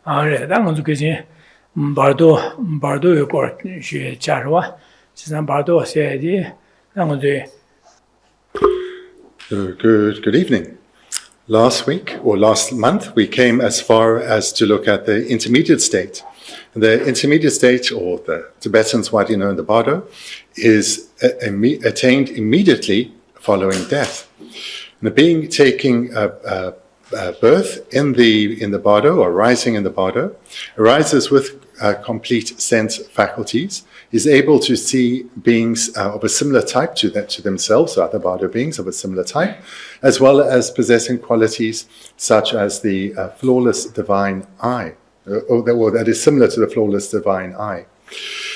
그래, 당은 그지. 바도 거 쉐 자르와. 지난 바도 쉐디 당은 Good evening. Last week or last month, we came as far as to look at the intermediate state. The intermediate state, or the Tibetans, what you know in the Bardo, is attained immediately following death. And the being taking birth in the Bardo, or rising in the Bardo, arises with complete sense faculties, is able to see beings of a similar type to themselves, or other Bardo beings of a similar type, as well as possessing qualities such as the flawless divine eye, or that is similar to the flawless divine eye.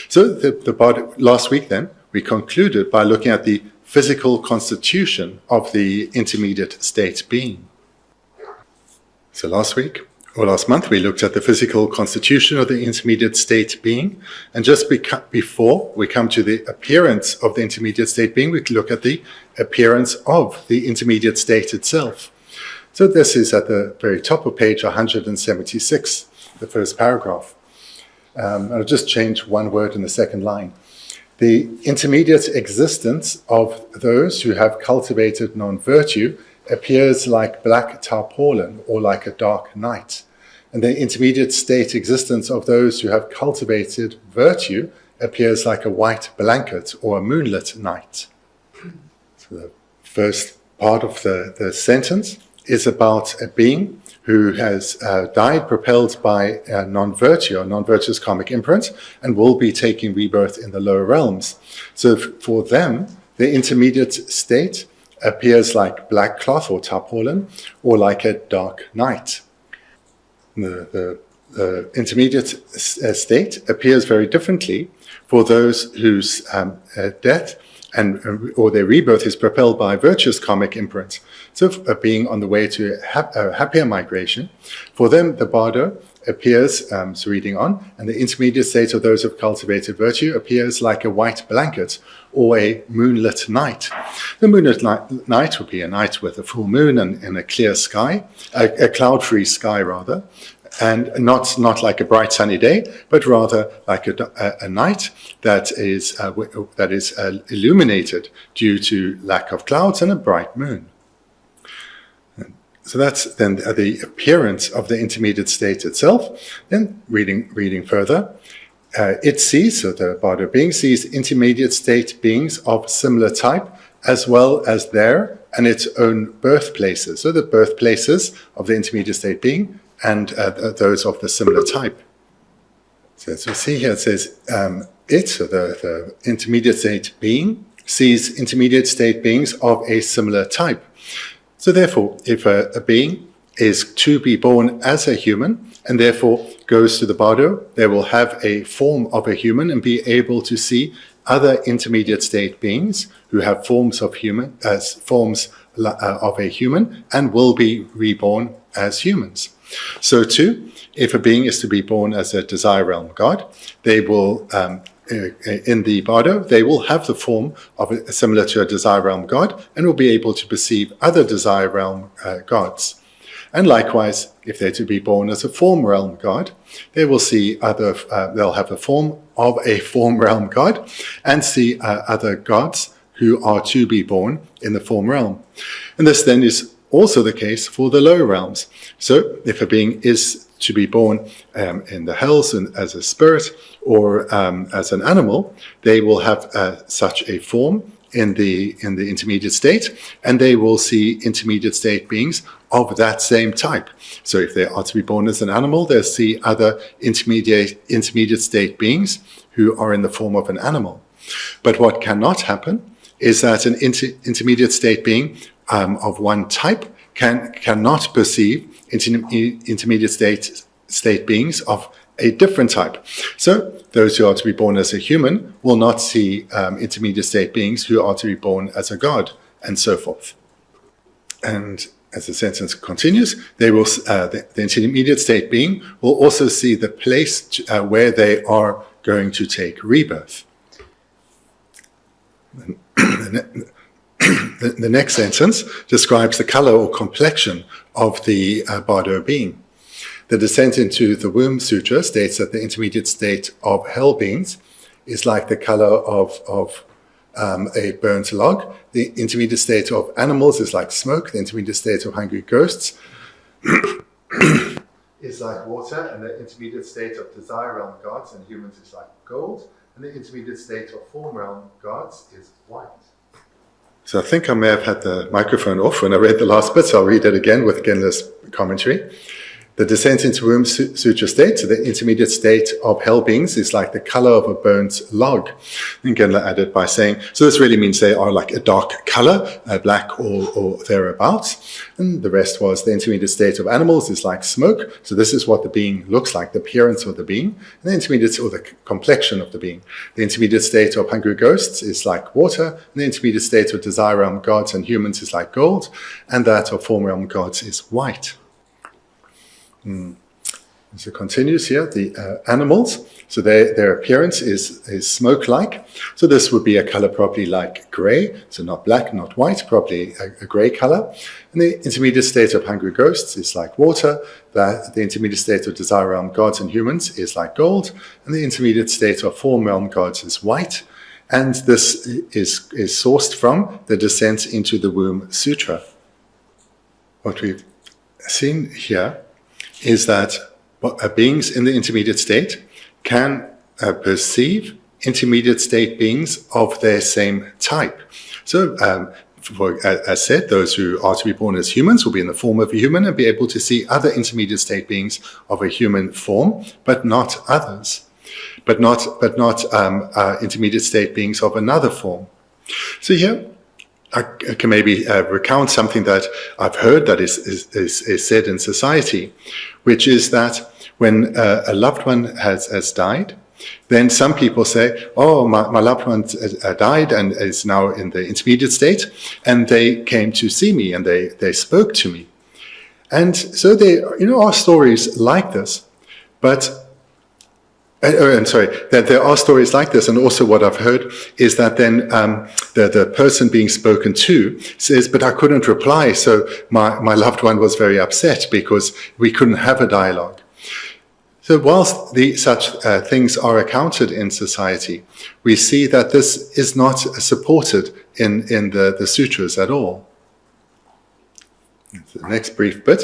So the Bardo, last week then, we concluded by looking at the physical constitution of the intermediate state being. So last month, we looked at the physical constitution of the intermediate state being, and just before we come to the appearance of the intermediate state being, we look at the appearance of the intermediate state itself. So this is at the very top of page 176, the first paragraph. I'll just change one word in the second line. The intermediate existence of those who have cultivated non-virtue appears like black tarpaulin or like a dark night. And the intermediate state existence of those who have cultivated virtue appears like a white blanket or a moonlit night. So the first part of the sentence is about a being who has died propelled by non-virtue or non-virtuous karmic imprint and will be taking rebirth in the lower realms. So for them, the intermediate state appears like black cloth or tarpaulin or like a dark night. The intermediate state appears very differently for those whose death or their rebirth is propelled by virtuous karmic imprint. So being on the way to a happier migration, for them the Bardo appears, so reading on, and the intermediate state of those who have cultivated virtue appears like a white blanket or a moonlit night. The moonlit night would be a night with a full moon and a clear sky, a cloud-free sky rather, and not like a bright sunny day, but rather like a night that is illuminated due to lack of clouds and a bright moon. So that's then the appearance of the intermediate state itself. Then reading further, it sees, so the Bardo being sees intermediate state beings of similar type, as well as their and its own birthplaces. So the birthplaces of the intermediate state being and those of the similar type. So as we see here, it says, so the intermediate state being sees intermediate state beings of a similar type. So therefore, if a being is to be born as a human and therefore goes to the Bardo, they will have a form of a human and be able to see other intermediate state beings who have forms of human as forms of a human and will be reborn as humans. So too, if a being is to be born as a desire realm god, they will in the Bardo, they will have the form of similar to a desire realm god and will be able to perceive other desire realm gods. And likewise, if they're to be born as a form realm god, they will see they'll have the form of a form realm god and see other gods who are to be born in the form realm. And this then is also the case for the lower realms. So if a being is to be born in the hells and as a spirit or as an animal, they will have such a form in the intermediate state, and they will see intermediate state beings of that same type. So if they are to be born as an animal, they'll see other intermediate state beings who are in the form of an animal. But what cannot happen is that an intermediate state being of one type cannot perceive intermediate state beings of a different type. So those who are to be born as a human will not see intermediate state beings who are to be born as a god, and so forth. And as the sentence continues, they will the intermediate state being will also see the place where they are going to take rebirth. The next sentence describes the color or complexion of the Bardo being. The Descent into the Womb Sutra states that the intermediate state of hell beings is like the color of a burnt log. The intermediate state of animals is like smoke. The intermediate state of hungry ghosts is like water. And the intermediate state of desire realm gods and humans is like gold. And the intermediate state of form realm gods is white. So I think I may have had the microphone off when I read the last bit, so I'll read it again with this commentary. The Descent into Womb Sutra states the intermediate state of hell beings is like the color of a burnt log. And Genla added by saying, so this really means they are like a dark color, black or thereabouts. And the rest was the intermediate state of animals is like smoke. So this is what the being looks like, the appearance of the being. And the intermediate, or the complexion of the being. The intermediate state of hungry ghosts is like water. And the intermediate state of desire realm gods and humans is like gold. And that of form realm gods is white. So it continues here, the animals, so their appearance is smoke-like. So this would be a color probably like gray, so not black, not white, probably a gray color. And the intermediate state of hungry ghosts is like water. The intermediate state of desire realm gods and humans is like gold. And the intermediate state of form realm gods is white. And this is sourced from the Descent into the Womb Sutra. What we've seen here is that beings in the intermediate state can perceive intermediate state beings of their same type. So, as said, those who are to be born as humans will be in the form of a human and be able to see other intermediate state beings of a human form, but not others. But not intermediate state beings of another form. So here, I can maybe recount something that I've heard that is said in society, which is that when a loved one has died, then some people say, oh, my loved one died and is now in the intermediate state, and they came to see me and they spoke to me. And so there are stories like this, but that there are stories like this, and also what I've heard is that then the person being spoken to says, but I couldn't reply, so my loved one was very upset because we couldn't have a dialogue. So whilst such things are accounted in society, we see that this is not supported in the sutras at all. The next brief bit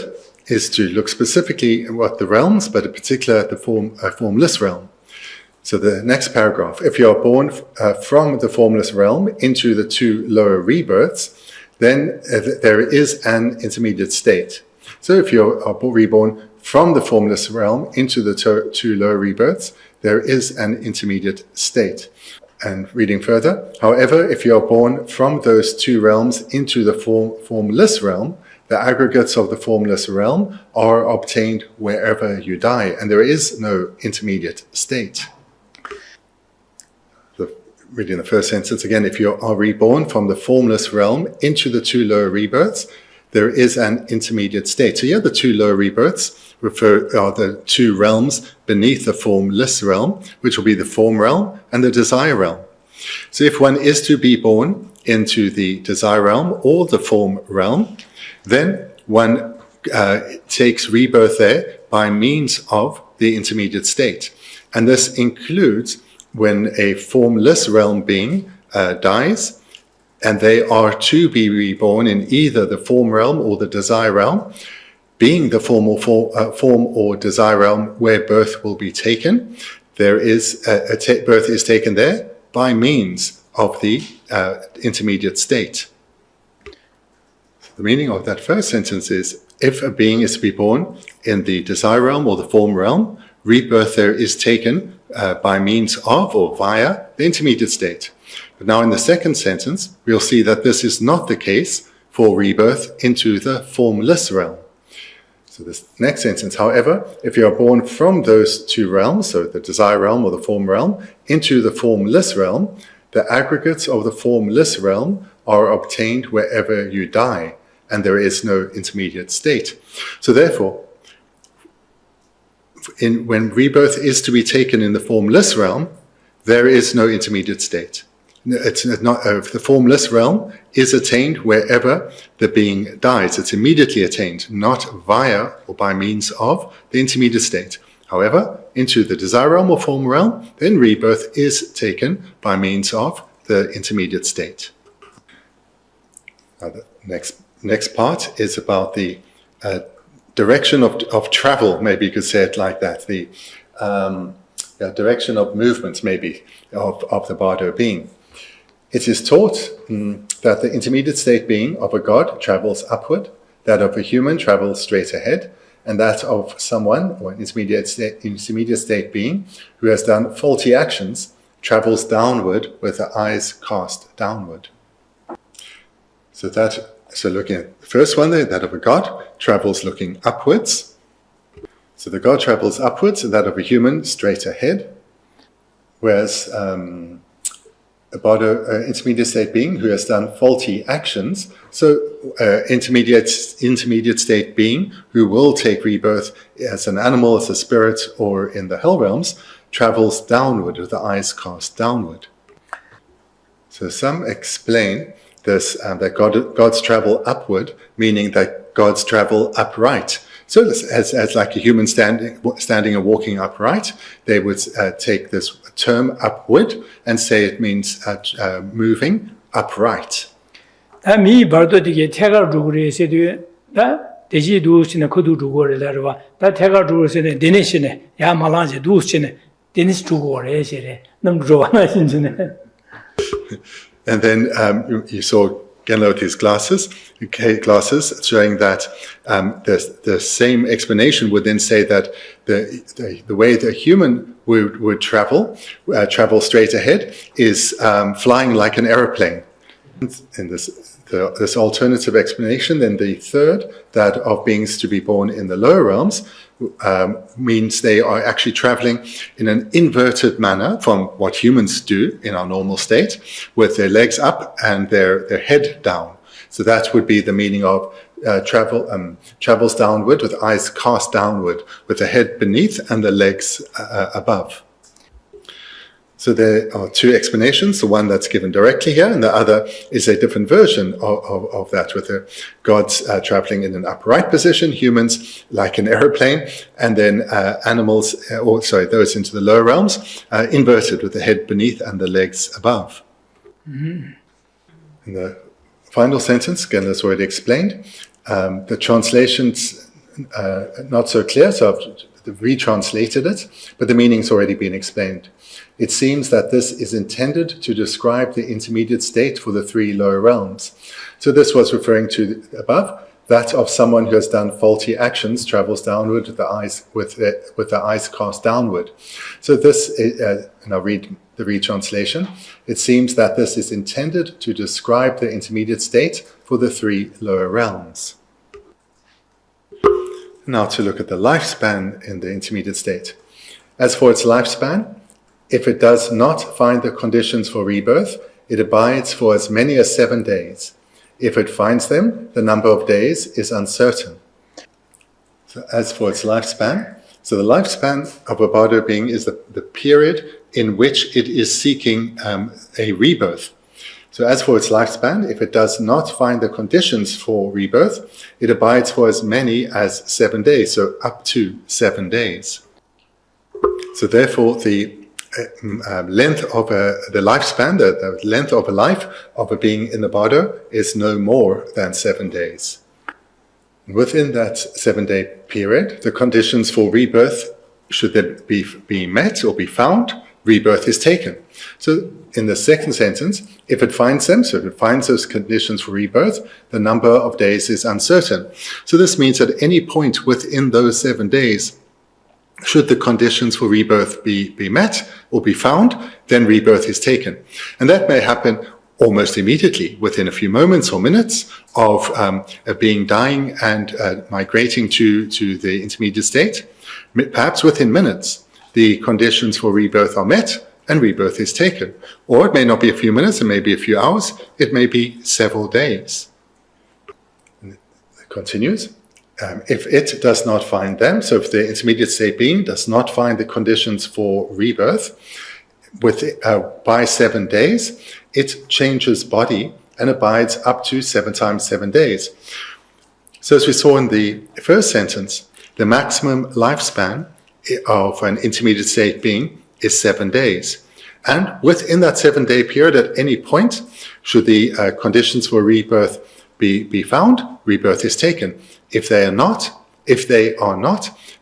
is to look specifically at what the realms, but in particular the formless realm. So the next paragraph, if you are born from the formless realm into the two lower rebirths, then there is an intermediate state. So if you are reborn from the formless realm into the two lower rebirths, there is an intermediate state. And reading further, however, if you are born from those two realms into the formless realm, the aggregates of the formless realm are obtained wherever you die, and there is no intermediate state. Reading the first sentence again, if you are reborn from the formless realm into the two lower rebirths, there is an intermediate state. So here the two lower rebirths are the two realms beneath the formless realm, which will be the form realm and the desire realm. So if one is to be born into the desire realm or the form realm, then one takes rebirth there by means of the intermediate state. And this includes when a formless realm being dies, and they are to be reborn in either the form realm or the desire realm, being the form or desire realm where birth will be taken, there is birth is taken there by means of the intermediate state. The meaning of that first sentence is, if a being is to be born in the desire realm or the form realm, rebirth there is taken by means of or via the intermediate state. But now in the second sentence, we'll see that this is not the case for rebirth into the formless realm. So this next sentence, however, if you are born from those two realms, so the desire realm or the form realm, into the formless realm, the aggregates of the formless realm are obtained wherever you die, and there is no intermediate state. So therefore, when rebirth is to be taken in the formless realm, there is no intermediate state. It's not the formless realm is attained wherever the being dies. It's immediately attained, not via or by means of the intermediate state. However, into the desire realm or form realm, then rebirth is taken by means of the intermediate state. Now the next part is about the direction of travel, maybe you could say it like that, the direction of movement, maybe, of the Bardo being. It is taught that the intermediate state being of a god travels upward, that of a human travels straight ahead, and that of someone, or an intermediate state being, who has done faulty actions, travels downward with the eyes cast downward. So looking at the first one there, that of a god, travels looking upwards. So the god travels upwards, and that of a human straight ahead. Whereas a Bardo, intermediate state being who has done faulty actions, so intermediate state being who will take rebirth as an animal, as a spirit, or in the hell realms, travels downward with the eyes cast downward. So some explain this, that gods travel upward, meaning that gods travel upright. So as like a human standing and walking upright, they would take this term upward and say it means moving upright. 미 바르도디게 태가 주고레세도 다 대지도시네 코도 주고레라와 다 태가 주고레세네 데네시네 야 말라제 두스치네 데니스 주고레세레 너무 좋아나 신지네. And then you saw Genlo with his glasses showing that the same explanation would then say that the way the human would travel straight ahead is flying like an aeroplane. In this alternative explanation, then the third, that of beings to be born in the lower realms, means they are actually traveling in an inverted manner from what humans do in our normal state, with their legs up and their head down. So that would be the meaning of travels downward with eyes cast downward, with the head beneath and the legs above. So there are two explanations, the one that's given directly here, and the other is a different version of that, with the gods traveling in an upright position, humans like an aeroplane, and then animals, those into the lower realms, inverted with the head beneath and the legs above. In the final sentence, again, that's already explained. The translation's not so clear, so I've retranslated it, but the meaning's already been explained. It seems that this is intended to describe the intermediate state for the three lower realms. So this was referring to above, that of someone who has done faulty actions travels downward with the eyes cast downward. So this, and I'll read the retranslation. It seems that this is intended to describe the intermediate state for the three lower realms. Now to look at the lifespan in the intermediate state. As for its lifespan, if it does not find the conditions for rebirth, it abides for as many as 7 days. If it finds them, the number of days is uncertain. So as for its lifespan, so the lifespan of a Bardo being is the period in which it is seeking a rebirth. So as for its lifespan, if it does not find the conditions for rebirth, it abides for as many as 7 days, so up to 7 days. So therefore, the length of the lifespan, the length of a life of a being in the Bardo is no more than 7 days. Within that 7-day period, the conditions for rebirth, should they be met or be found, rebirth is taken. So in the second sentence, if it finds them, so if it finds those conditions for rebirth, the number of days is uncertain. So this means at any point within those 7 days, should the conditions for rebirth be met or be found, then rebirth is taken. And that may happen almost immediately, within a few moments or minutes of a being dying and migrating to the intermediate state. Perhaps within minutes, the conditions for rebirth are met and rebirth is taken. Or it may not be a few minutes, it may be a few hours, it may be several days. And it continues. If it does not find them, so if the intermediate state being does not find the conditions for rebirth, by 7 days, it changes body and abides up to 7 times 7 days. So as we saw in the first sentence, the maximum lifespan of an intermediate state being is 7 days. And within that 7-day period, at any point, should the conditions for rebirth be found, rebirth is taken. If they are not,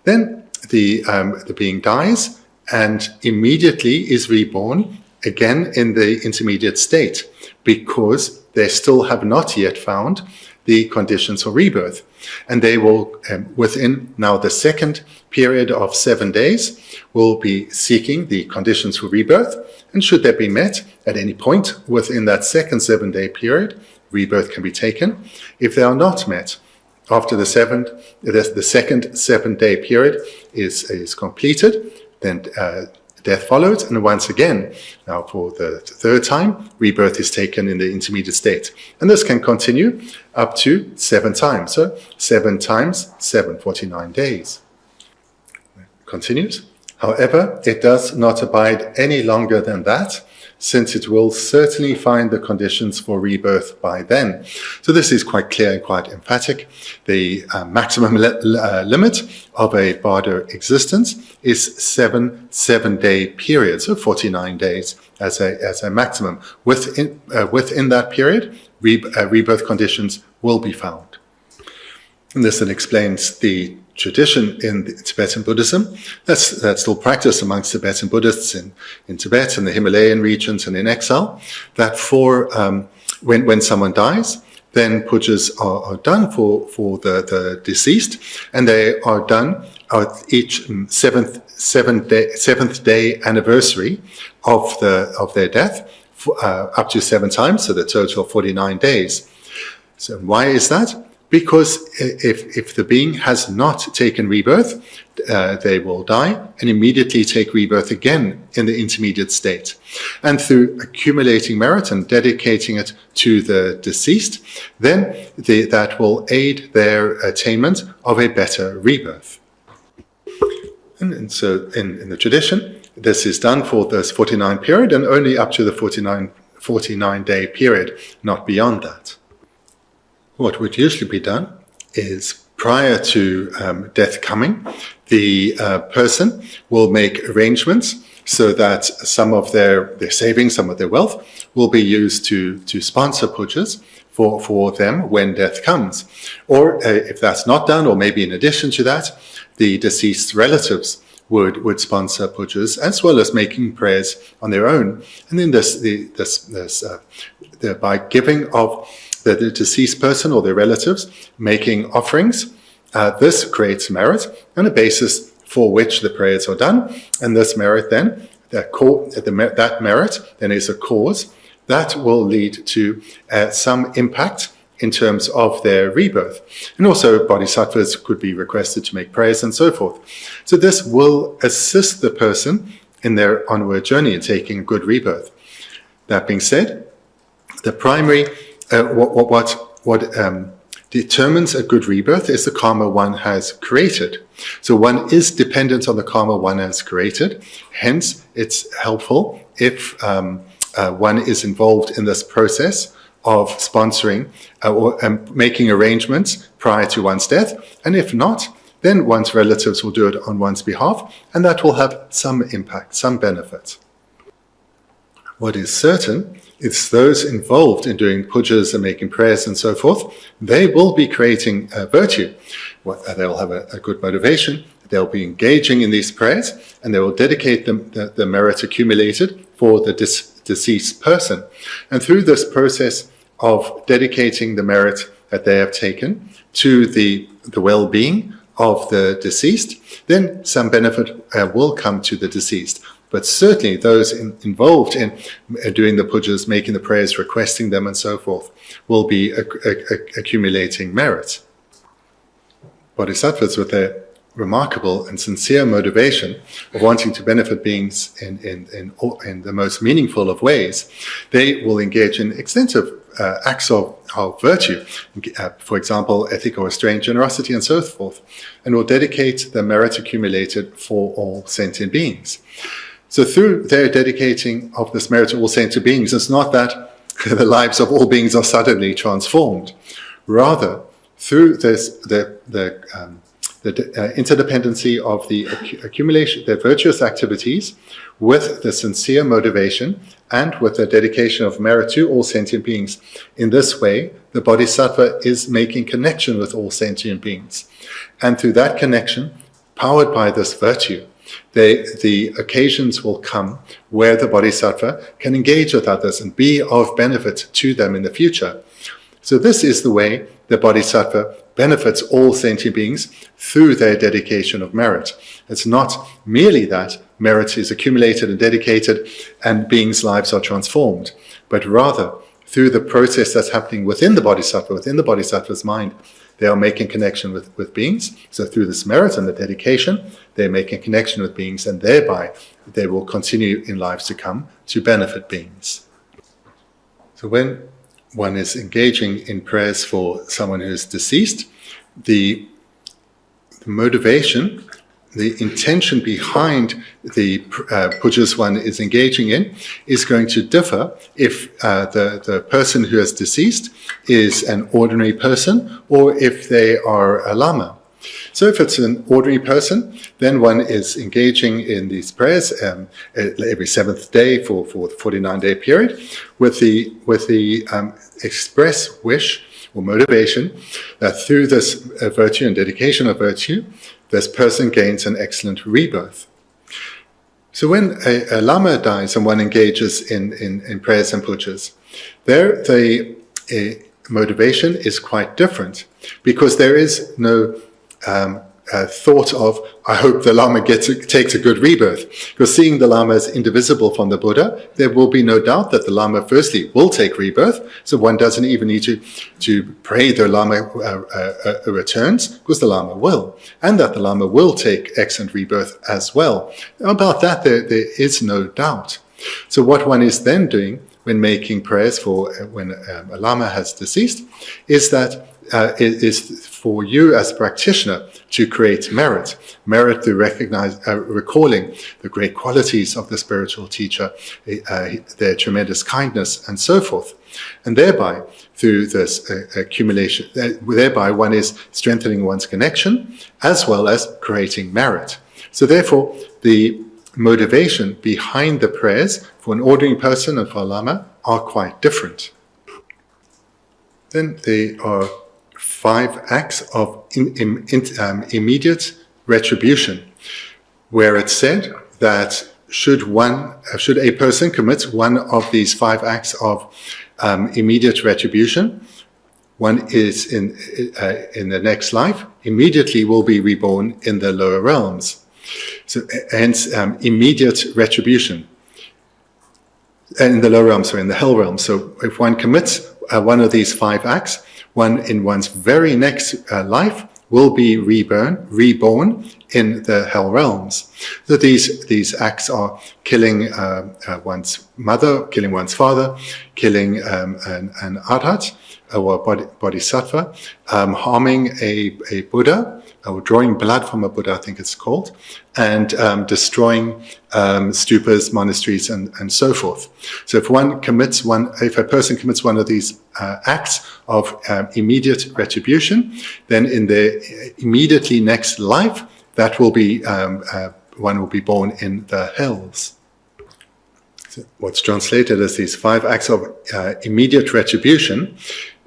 then the being dies and immediately is reborn again in the intermediate state, because they still have not yet found the conditions for rebirth. And they will, within now the second period of 7 days, will be seeking the conditions for rebirth. And should they be met at any point within that second 7-day period, rebirth can be taken. If they are not met, after the second 7-day period is completed, then death follows, and once again, now for the third time, rebirth is taken in the intermediate state. And this can continue up to 7 times. So 7 times 7, 49 days. Continues. However, it does not abide any longer than that, since it will certainly find the conditions for rebirth by then. So this is quite clear and quite emphatic. The maximum limit of a bardo existence is 7-day periods, so 49 days as a maximum. Within that period, rebirth conditions will be found. And this then explains the tradition in Tibetan Buddhism that's still practiced amongst Tibetan Buddhists in Tibet and the Himalayan regions and in exile, that for when someone dies, then pujas are done for the deceased, and they are done at each seventh day anniversary of their death, up to 7 times, so the total of 49 days. So why is that? Because if the being has not taken rebirth, they will die and immediately take rebirth again in the intermediate state. And through accumulating merit and dedicating it to the deceased, then that will aid their attainment of a better rebirth. And so in the tradition, this is done for this 49 period and only up to the 49-day period, not beyond that. What would usually be done is, prior to death coming, the person will make arrangements so that some of their savings, some of their wealth, will be used to sponsor pujas for them when death comes. Or if that's not done, or maybe in addition to that, the deceased relatives would sponsor pujas, as well as making prayers on their own. And then by giving of the deceased person or their relatives making offerings, this creates merit and a basis for which the prayers are done. And this merit then, that merit then is a cause that will lead to some impact in terms of their rebirth. And also bodhisattvas could be requested to make prayers and so forth. So this will assist the person in their onward journey in taking a good rebirth. That being said, the primary what determines a good rebirth is the karma one has created. So one is dependent on the karma one has created. Hence, it's helpful if one is involved in this process of sponsoring or making arrangements prior to one's death. And if not, then one's relatives will do it on one's behalf, and that will have some impact, some benefit. What is certain is those involved in doing pujas and making prayers and so forth, they will be creating virtue. They'll have a good motivation, they'll be engaging in these prayers, and they will dedicate the merit accumulated for the deceased person. And through this process of dedicating the merit that they have taken to the well-being of the deceased, then some benefit will come to the deceased. But certainly those involved in doing the pujas, making the prayers, requesting them and so forth, will be accumulating merit. Bodhisattvas, with their remarkable and sincere motivation of wanting to benefit beings in the most meaningful of ways, they will engage in extensive acts of virtue, for example, ethical restraint, generosity, and so forth, and will dedicate the merit accumulated for all sentient beings. So through their dedicating of this merit to all sentient beings, it's not that the lives of all beings are suddenly transformed. Rather, through this, the interdependency of the accumulation, their virtuous activities, with the sincere motivation and with the dedication of merit to all sentient beings. In this way, the Bodhisattva is making connection with all sentient beings. And through that connection, powered by this virtue, the occasions will come where the Bodhisattva can engage with others and be of benefit to them in the future. So this is the way the Bodhisattva benefits all sentient beings through their dedication of merit. It's not merely that merit is accumulated and dedicated and beings' lives are transformed, but rather through the process that's happening within the Bodhisattva's mind, they are making connection with beings. So through this merit and the dedication, they're making connection with beings, and thereby they will continue in lives to come to benefit beings. So when one is engaging in prayers for someone who is deceased, the motivation, the intention behind the pujas one is engaging in is going to differ if the person who is deceased is an ordinary person or if they are a Lama. So if it's an ordinary person, then one is engaging in these prayers every seventh day for the 49-day period with the express wish or motivation that through this virtue and dedication of virtue, this person gains an excellent rebirth. So when a Lama dies and one engages in prayers and pujas, there the motivation is quite different, because there is no thought of, I hope the Lama takes a good rebirth. Because seeing the Lama as indivisible from the Buddha, there will be no doubt that the Lama firstly will take rebirth, so one doesn't even need to pray the Lama returns, because the Lama will, and that the Lama will take excellent rebirth as well. About that there is no doubt. So what one is then doing when making prayers for when a Lama has deceased is that it is for you as a practitioner to create merit to recognize, recalling the great qualities of the spiritual teacher, their tremendous kindness and so forth. And thereby, through this accumulation, thereby one is strengthening one's connection as well as creating merit. So therefore, the motivation behind the prayers for an ordinary person and for a Lama are quite different. Then there are 5 acts of immediate retribution, where it's said that should a person commit one of these 5 acts of immediate retribution, one is in the next life, immediately will be reborn in the lower realms. So hence immediate retribution. And in the lower realms, in the hell realms. So if one commits one of these 5 acts, one in one's very next life will be reborn in the hell realms. So these acts are killing one's mother, killing one's father, killing an arhat or bodhisattva, harming a Buddha, or drawing blood from a Buddha, I think it's called, and destroying stupas, monasteries, and so forth. So if a person commits one of these acts of immediate retribution, then in the immediately next life, that will be one will be born in the hells. So what's translated as these 5 acts of immediate retribution.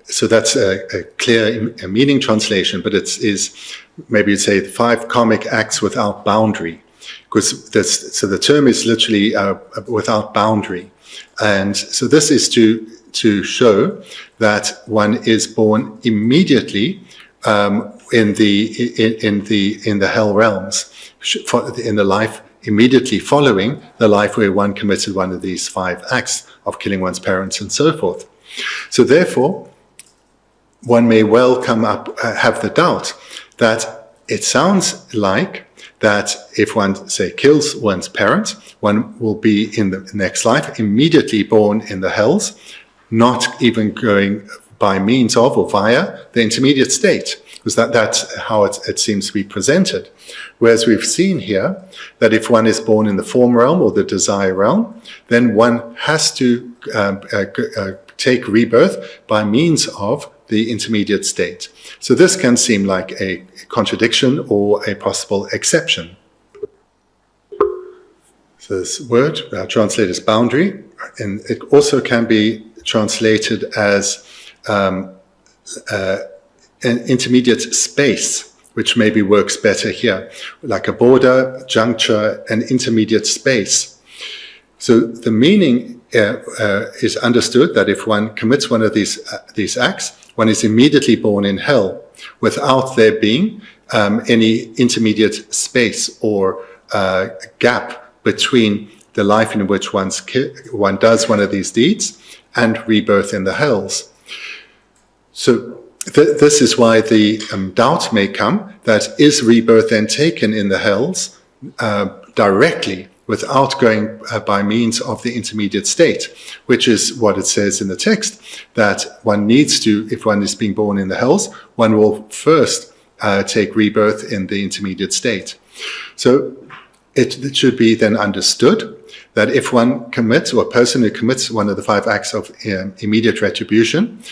So that's a clear meaning translation, but it is maybe you'd say 5 karmic acts without boundary, because so the term is literally without boundary, and so this is to show that one is born immediately in the hell realms, in the life immediately following the life where one committed one of these 5 acts of killing one's parents and so forth. So therefore, one may well have the doubt that it sounds like that if one, say, kills one's parent, one will be in the next life immediately born in the hells, not even going by means of or via the intermediate state, because that's how it seems to be presented. Whereas we've seen here that if one is born in the form realm or the desire realm, then one has to take rebirth by means of the intermediate state. So this can seem like a contradiction or a possible exception. So this word translated as boundary, and it also can be translated as an intermediate space, which maybe works better here, like a border, juncture, an intermediate space. So the meaning is understood that if one commits one of these acts, one is immediately born in hell without there being any intermediate space or gap between the life in which one does one of these deeds and rebirth in the hells. So this is why the doubt may come that is rebirth then taken in the hells directly without going by means of the intermediate state, which is what it says in the text, that one needs to, if one is being born in the hells, one will first take rebirth in the intermediate state. So it should be then understood that if one commits, or a person who commits one of the 5 acts of immediate retribution,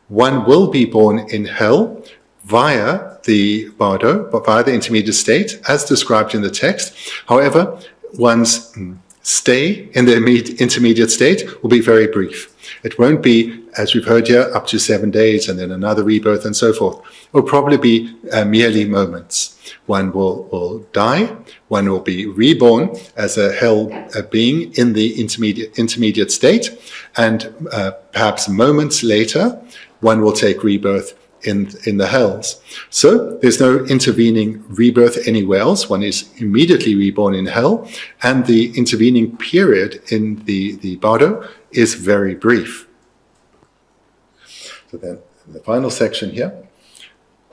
one will be born in hell via the bardo, via the intermediate state, as described in the text. However, one's stay in the intermediate state will be very brief. It won't be, as we've heard here, up to 7 days and then another rebirth and so forth. It will probably be merely moments. One will die, one will be reborn as a hell being in the intermediate state, and perhaps moments later, one will take rebirth in the hells. So there's no intervening rebirth anywhere else. One is immediately reborn in hell, and the intervening period in the bardo is very brief. So then, in the final section here,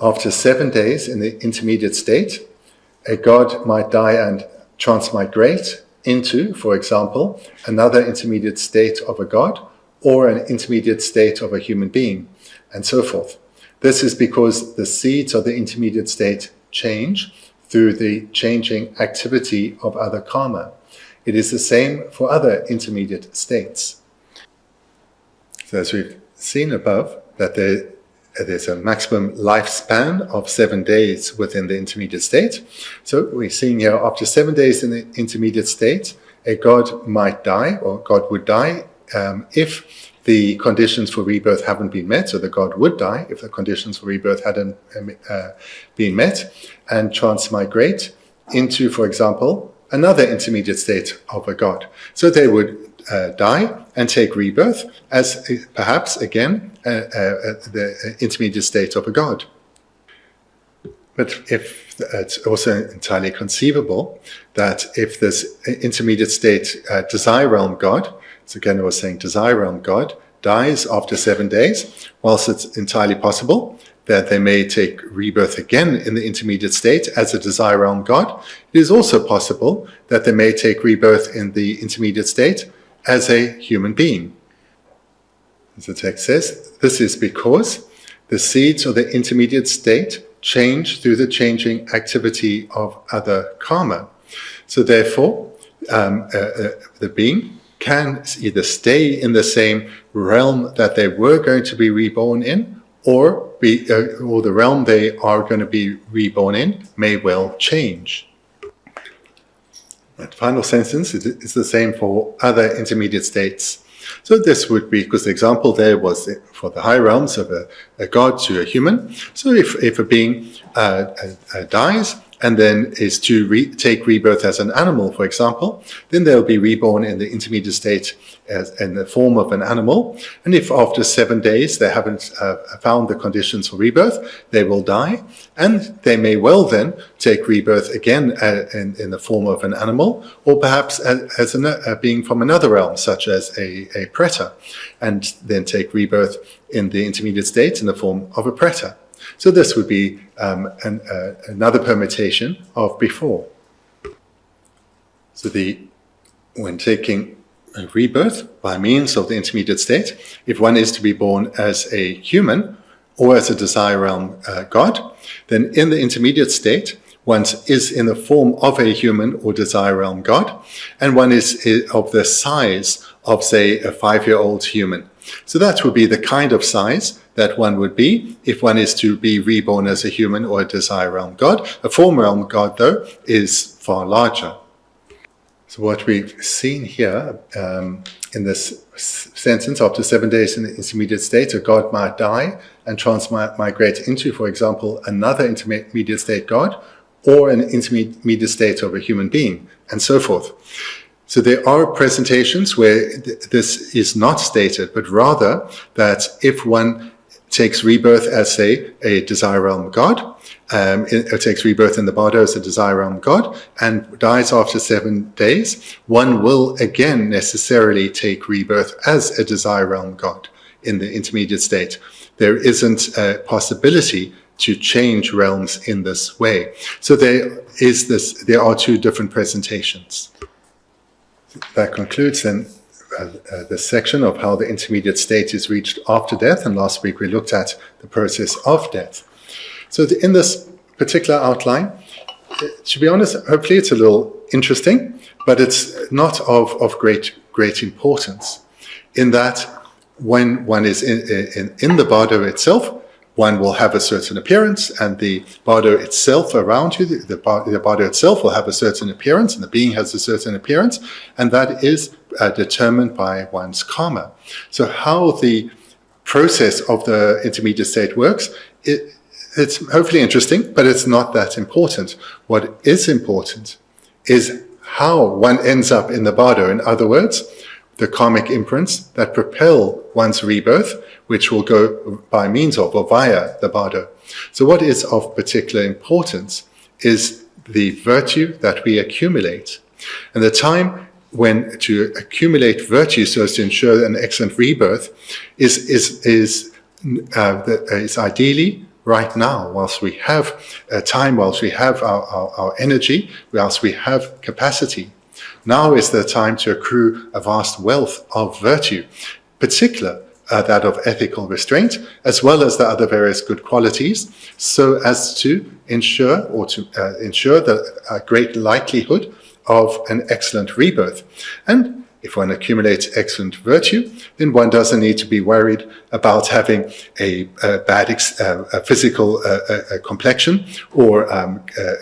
after 7 days in the intermediate state, a god might die and transmigrate into, for example, another intermediate state of a god, or an intermediate state of a human being, and so forth. This is because the seeds of the intermediate state change through the changing activity of other karma. It is the same for other intermediate states. So as we've seen above, that there's a maximum lifespan of 7 days within the intermediate state. So we're seeing here, after 7 days in the intermediate state, a god might die, or god would die, if the conditions for rebirth haven't been met. So the god would die if the conditions for rebirth hadn't been met, and transmigrate into, for example, another intermediate state of a god. So they would die and take rebirth as perhaps again the intermediate state of a god. But if it's also entirely conceivable that if this intermediate state desire realm god, so again I was saying desire realm god, dies after 7 days, whilst it's entirely possible that they may take rebirth again in the intermediate state as a desire realm god, it is also possible that they may take rebirth in the intermediate state as a human being. As the text says, this is because the seeds of the intermediate state change through the changing activity of other karma. So therefore, the being can either stay in the same realm that they were going to be reborn in, or the realm they are going to be reborn in may well change. That final sentence is the same for other intermediate states. So this would be, because the example there was for the high realms of a god to a human. So if a being dies and then is to take rebirth as an animal, for example, then they'll be reborn in the intermediate state in the form of an animal. And if after 7 days they haven't found the conditions for rebirth, they will die. And they may well then take rebirth again in the form of an animal, or perhaps as a being from another realm, such as a preta, and then take rebirth in the intermediate state in the form of a preta. So this would be another permutation of before. So when taking rebirth by means of the intermediate state, if one is to be born as a human, or as a desire realm God, then in the intermediate state, one is in the form of a human or desire realm God, and one is of the size of, say, a 5-year-old human. So that would be the kind of size that one would be if one is to be reborn as a human or a desire realm God. A form realm God, though, is far larger. So what we've seen here in this sentence, after 7 days in the intermediate state, a God might die and transmigrate into, for example, another intermediate state God, or an intermediate state of a human being, and so forth. So there are presentations where this is not stated, but rather that if one takes rebirth as, say, a desire realm God, it takes rebirth in the Bardo as a desire realm God, and dies after 7 days, one will again necessarily take rebirth as a desire realm God in the intermediate state. There isn't a possibility to change realms in this way. So there are two different presentations. That concludes then this section of how the intermediate state is reached after death, and last week we looked at the process of death. So in this particular outline, to be honest, hopefully it's a little interesting, but it's not of great importance, in that when one is in the Bardo itself, one will have a certain appearance, and the Bardo itself around you, the Bardo itself will have a certain appearance, and the being has a certain appearance, and that is determined by one's karma. So how the process of the intermediate state works, it's hopefully interesting, but it's not that important. What is important is how one ends up in the Bardo. In other words, the karmic imprints that propel one's rebirth, which will go by means of or via the Bardo. So what is of particular importance is the virtue that we accumulate. And the time when to accumulate virtue so as to ensure an excellent rebirth is ideally right now, whilst we have time, whilst we have our energy, whilst we have capacity. Now is the time to accrue a vast wealth of virtue, particular that of ethical restraint, as well as the other various good qualities, so as to ensure the great likelihood of an excellent rebirth. And if one accumulates excellent virtue, then one doesn't need to be worried about having a bad physical complexion or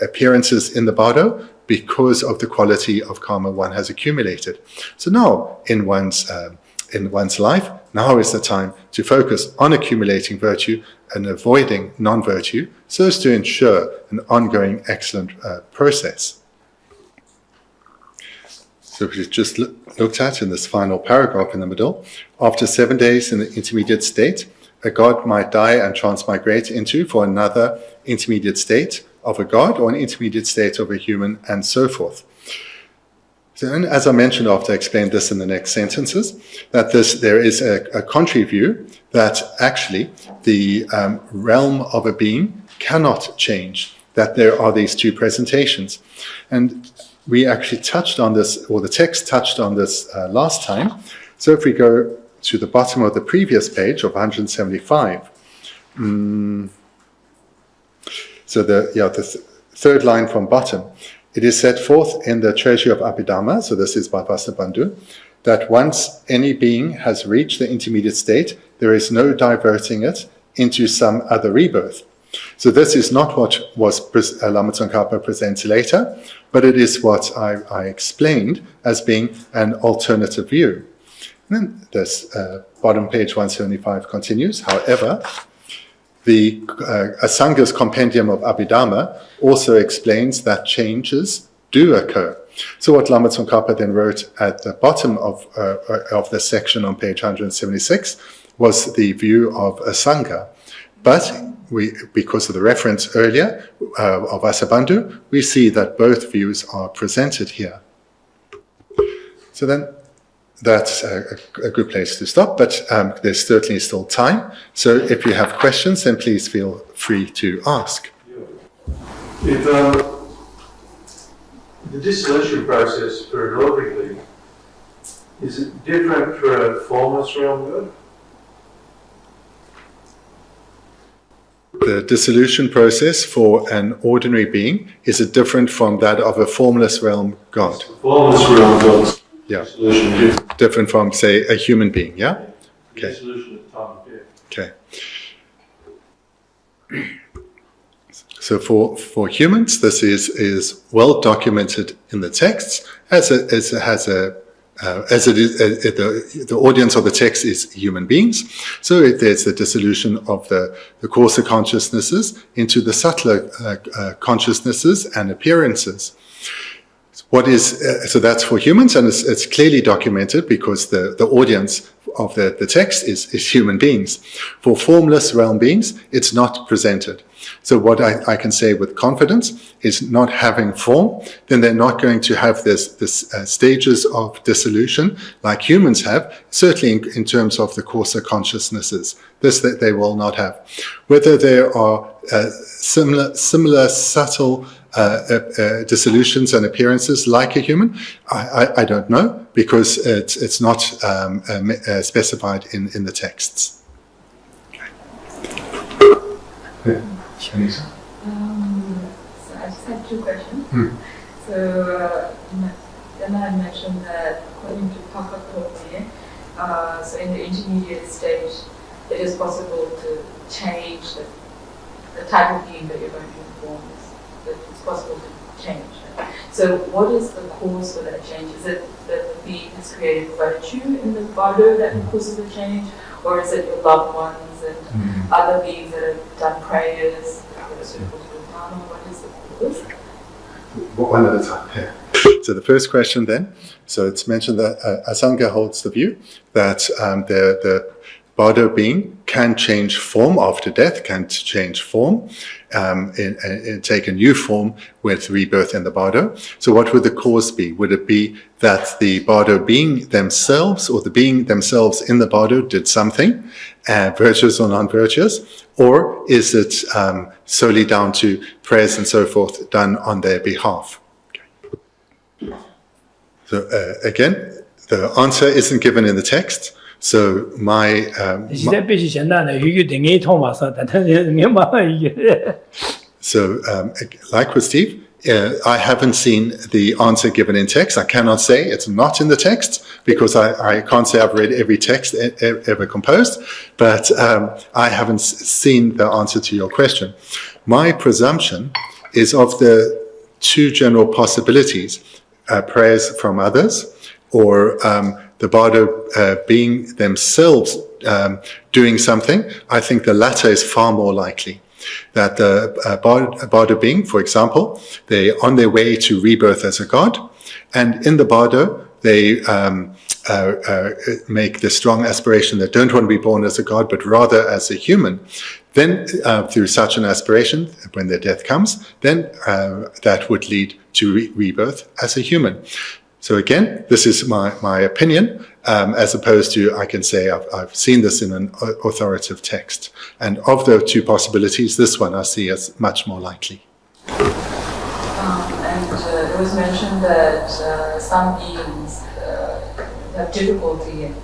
appearances in the Bardo, because of the quality of karma one has accumulated. So now, in one's life, now is the time to focus on accumulating virtue and avoiding non-virtue, so as to ensure an ongoing excellent process. So we just looked at in this final paragraph in the middle, after 7 days in the intermediate state, a God might die and transmigrate into for another intermediate state of a God, or an intermediate state of a human, and so forth. So, and as I mentioned after I explained this in the next sentences, that there is a contrary view that actually the realm of a being cannot change, that there are these two presentations. And we actually touched on this, or the text touched on this last time. So if we go to the bottom of the previous page of 175, so the third line from bottom, it is set forth in the Treasury of Abhidhamma, so this is by Vasubandhu, that once any being has reached the intermediate state, there is no diverting it into some other rebirth. So this is not what was Lama Tsongkhapa presents later, but it is what I explained as being an alternative view. And then this bottom page 175 continues. However, the Asanga's Compendium of Abhidhamma also explains that changes do occur. So what Lama Tsongkhapa then wrote at the bottom of the section on page 176 was the view of Asanga. But because of the reference earlier of Vasubandhu, we see that both views are presented here. So then that's a good place to stop, but there's certainly still time. So if you have questions, then please feel free to ask. If the dissolution process periodically, is it different for a formless realm God? the dissolution process for an ordinary being, is it different from that of a formless realm God? Formless realm gods. Yeah. Dissolution. Different from, say, a human being, yeah? Okay. Dissolution at the time of death. Okay. So for humans, this is well documented in the texts the audience of the text is human beings. So there's the dissolution of the coarser consciousnesses into the subtler consciousnesses and appearances. So that's for humans, and it's clearly documented because the audience of the text is human beings. For formless realm beings, it's not presented. So what I can say with confidence is, not having form, then they're not going to have this stages of dissolution like humans have, certainly in terms of the coarser consciousnesses. This that they will not have. Whether there are similar subtle dissolutions and appearances like a human, I don't know, because it's not specified in the texts. Okay. So I just have two questions. So then I mentioned that according to Tsongkhapa, so in the intermediate stage, it is possible to change the type of being that you're going to inform. That it's possible to change. Right? So what is the cause for that change? Is it that the being has created virtue in the bardo that causes the change? Or is it your loved ones and other beings that have done prayers that are suitable to the Lama? What is the cause? One at a time, yeah. So the first question then, so it's mentioned that Asanga holds the view that the bardo being can change form after death, can change form, and take a new form with rebirth in the bardo. So what would the cause be? Would it be that the bardo being themselves, or the being themselves in the bardo, did something, virtuous or non-virtuous? Or is it solely down to prayers and so forth done on their behalf? Okay. So again, the answer isn't given in the text. So like with Steve, I haven't seen the answer given in text. I cannot say it's not in the text, because I can't say I've read every text ever composed, but I haven't seen the answer to your question. My presumption is of the two general possibilities, prayers from others, or the bardo being themselves doing something. I think the latter is far more likely. That the bardo being, for example, they're on their way to rebirth as a god, and in the bardo they make the strong aspiration that don't want to be born as a god, but rather as a human. Then through such an aspiration, when their death comes, then that would lead to rebirth as a human. So again, this is my opinion, as opposed to, I can say I've seen this in an authoritative text. And of the two possibilities, this one I see as much more likely. And it was mentioned that some beings have difficulty in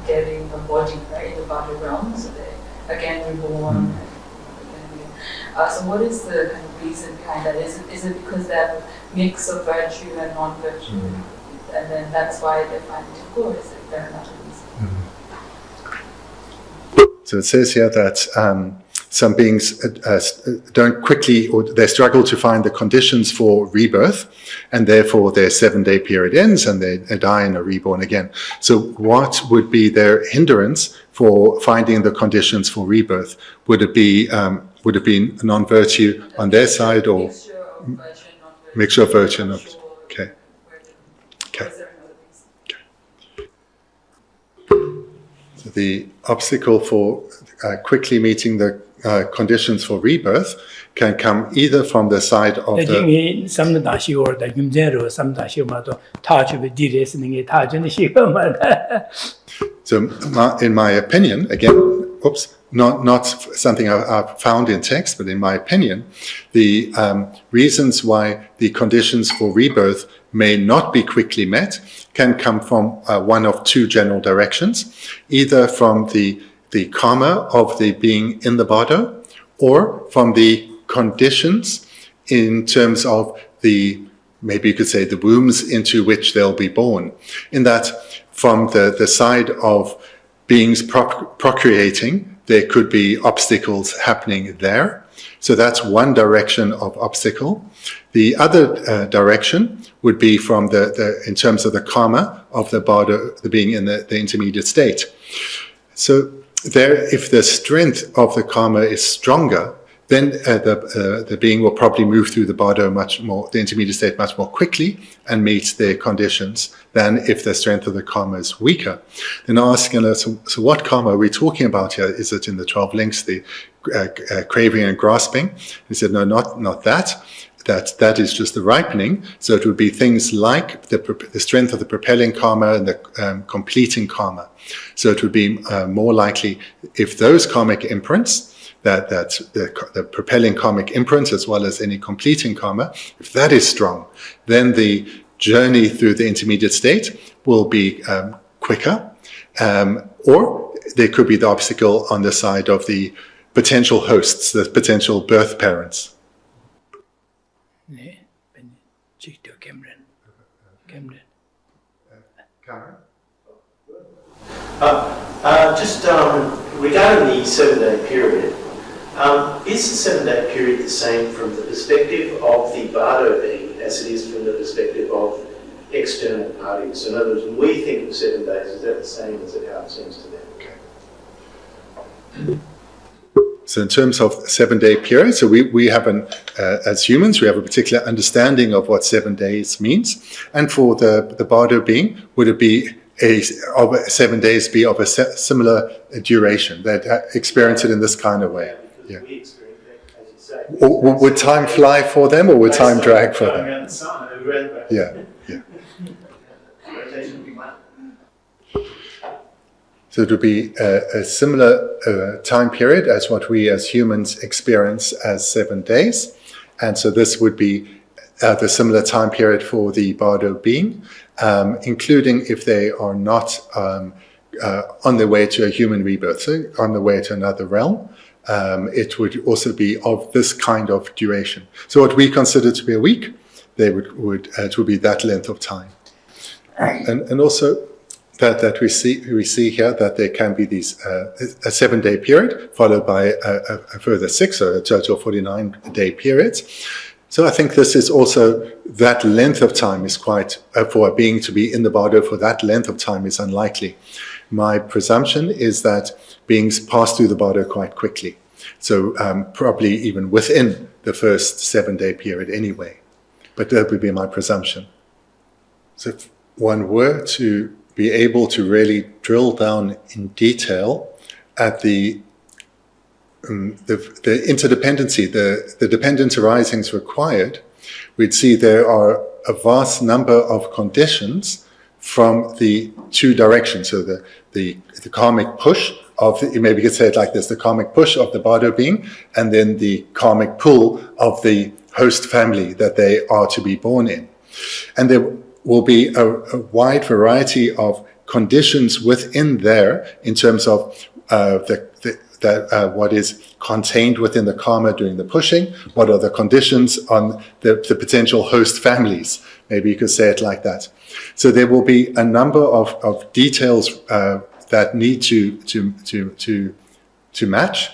getting the body, right, the body realm, so they again reborn. So what is the kind of reason behind that? Is it because they have a mix of virtue and non-virtue, and then that's why they find it difficult, or is there another reason? So it says here that some beings don't quickly, or they struggle to find the conditions for rebirth, and therefore their 7-day period ends and they die and are reborn again. So what would be their hindrance for finding the conditions for rebirth? Would it be non-virtue on their side, or mixture of virtue and non-virtue? Okay. So the obstacle for quickly meeting the conditions for rebirth can come either from the side of the... So in my opinion, again, not something I've found in text, but in my opinion, the reasons why the conditions for rebirth may not be quickly met can come from one of two general directions, either from the karma of the being in the bardo, or from the conditions in terms of maybe you could say the wombs into which they'll be born. In that, from the side of beings procreating, there could be obstacles happening there. So that's one direction of obstacle. The other direction would be from in terms of the karma of the bardo, the being in the intermediate state. So there, if the strength of the karma is stronger, then the being will probably move through the bardo the intermediate state much more quickly and meet their conditions than if the strength of the karma is weaker. Then asking, so what karma are we talking about here? Is it in the 12 links, the craving and grasping? He said, no, not that. That is just the ripening. So it would be things like the strength of the propelling karma and the completing karma. So it would be more likely if those karmic imprints, that the propelling karmic imprint as well as any completing karma, if that is strong, then the journey through the intermediate state will be quicker, or there could be the obstacle on the side of the potential hosts, the potential birth parents. Just regarding the 7-day period, is the 7-day period the same from the perspective of the bardo being as it is from the perspective of external parties? In other words, when we think of 7 days, is that the same as how it seems to them? Okay. So in terms of 7-day period, so we have as humans, we have a particular understanding of what 7 days means. And for the bardo being, would it be 7 days be of a similar duration, that experience it in this kind of way? Yeah. We experience that, as you say. Or would time fly for them, or would time drag for them? Around the sun, around the Yeah. rotation would be one. So it would be a similar time period as what we as humans experience as 7 days. And so this would be the similar time period for the bardo being, including if they are not on their way to a human rebirth, so on the way to another realm. It would also be of this kind of duration. So what we consider to be a week, it would be that length of time. And also that we see here that there can be these a 7-day period followed by a further 6, so a total of 49-day periods. So I think this is also, that length of time is quite, for a being to be in the bardo for that length of time is unlikely. My presumption is that beings pass through the bardo quite quickly. So probably even within the first 7-day period anyway. But that would be my presumption. So if one were to be able to really drill down in detail at the interdependency, the dependent arisings required, we'd see there are a vast number of conditions from the two directions. So the karmic push of, maybe you could say it like this, the karmic push of the bardo being, and then the karmic pull of the host family that they are to be born in. And there will be a wide variety of conditions within there in terms of what is contained within the karma during the pushing, what are the conditions on the potential host families, maybe you could say it like that. So there will be a number of details that need to match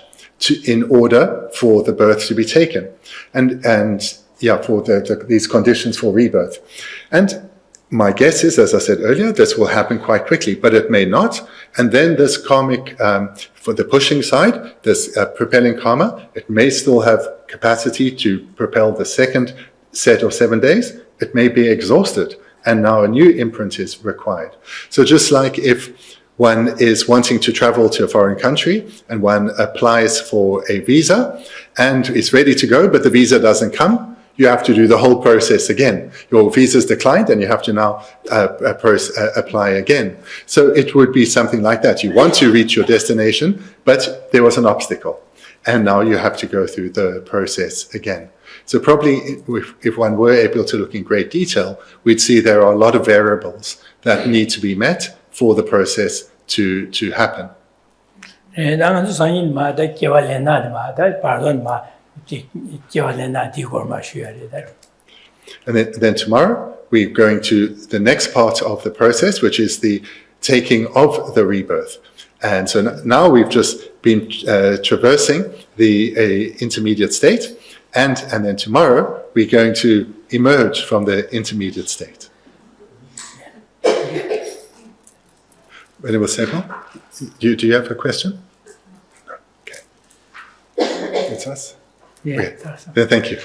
in order for the birth to be taken, and for these conditions for rebirth. And my guess is, as I said earlier, this will happen quite quickly, but it may not. And then this karmic, for the pushing side, this propelling karma, it may still have capacity to propel the second set of 7 days. It may be exhausted, and now a new imprint is required. So just like if one is wanting to travel to a foreign country and one applies for a visa and is ready to go, but the visa doesn't come, you have to do the whole process again. Your visa is declined and you have to now apply again. So it would be something like that. You want to reach your destination, but there was an obstacle. And now you have to go through the process again. So probably if one were able to look in great detail, we'd see there are a lot of variables that need to be met for the process to happen. 나는 상인 마다 개발했나 마다 바론 마 개발했나 디고마 쉬어야 And then tomorrow, we're going to the next part of the process, which is the taking of the rebirth. And so now we've just been traversing the intermediate state, and then tomorrow we're going to emerge from the intermediate state. Venerable Sepa, do you have a question? No. Okay. It's us? Yeah. Then thank you.